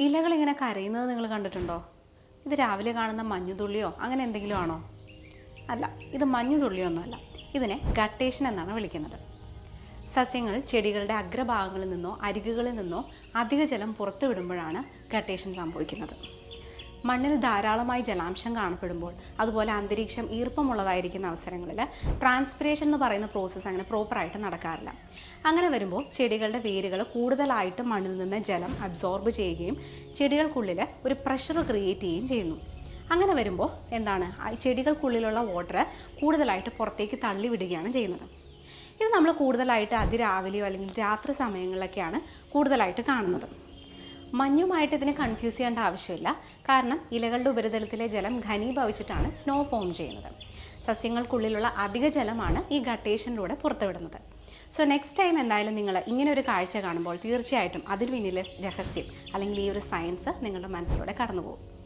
ഇലകൾ ഇങ്ങനെ കരയുന്നത് നിങ്ങൾ കണ്ടിട്ടുണ്ടോ? ഇത് രാവിലെ കാണുന്ന മഞ്ഞുതുള്ളിയോ അങ്ങനെ എന്തെങ്കിലും ആണോ? അല്ല, ഇത് മഞ്ഞുതുള്ളിയൊന്നുമല്ല. ഇതിനെ ഗട്ടേഷൻ എന്നാണ് വിളിക്കുന്നത്. സസ്യങ്ങൾ ചെടികളുടെ അഗ്രഭാഗങ്ങളിൽ നിന്നോ അരികുകളിൽ നിന്നോ അധിക ജലം പുറത്തുവിടുമ്പോഴാണ് ഗട്ടേഷൻ സംഭവിക്കുന്നത്. മണ്ണിൽ ധാരാളമായി ജലാംശം കാണപ്പെടുമ്പോൾ, അതുപോലെ അന്തരീക്ഷം ഈർപ്പമുള്ളതായിരിക്കുന്ന അവസരങ്ങളിൽ ട്രാൻസ്പിരേഷൻ എന്ന് പറയുന്ന പ്രോസസ്സ് അങ്ങനെ പ്രോപ്പറായിട്ട് നടക്കാറില്ല. അങ്ങനെ വരുമ്പോൾ ചെടികളുടെ വേരുകൾ കൂടുതലായിട്ട് മണ്ണിൽ നിന്ന് ജലം അബ്സോർബ് ചെയ്യുകയും ചെടികൾക്കുള്ളിൽ ഒരു പ്രഷർ ക്രിയേറ്റ് ചെയ്യുകയും ചെയ്യുന്നു. അങ്ങനെ വരുമ്പോൾ എന്താണ്, ചെടികൾക്കുള്ളിലുള്ള വാട്ടർ കൂടുതലായിട്ട് പുറത്തേക്ക് തള്ളിവിടുകയാണ് ചെയ്യുന്നത്. ഇത് നമ്മൾ കൂടുതലായിട്ട് അതിരാവിലെയോ അല്ലെങ്കിൽ രാത്രി സമയങ്ങളിലൊക്കെയാണ് കൂടുതലായിട്ട് കാണുന്നത്. മഞ്ഞുമായിട്ട് ഇതിനെ കൺഫ്യൂസ് ചെയ്യേണ്ട ആവശ്യമില്ല. കാരണം ഇലകളുടെ ഉപരിതലത്തിലെ ജലം ഘനീഭവിച്ചിട്ടാണ് സ്നോ ഫോം ചെയ്യുന്നത്. സസ്യങ്ങൾക്കുള്ളിലുള്ള അധിക ജലമാണ് ഈ ഗട്ടേഷനിലൂടെ പുറത്തുവിടുന്നത്. സോ നെക്സ്റ്റ് ടൈം എന്തായാലും നിങ്ങൾ ഇങ്ങനെ ഒരു കാഴ്ച കാണുമ്പോൾ തീർച്ചയായിട്ടും അതിൽ പിന്നിലെ രഹസ്യം അല്ലെങ്കിൽ ഈ ഒരു സയൻസ് നിങ്ങളുടെ മനസ്സിലൂടെ കടന്നുപോകും.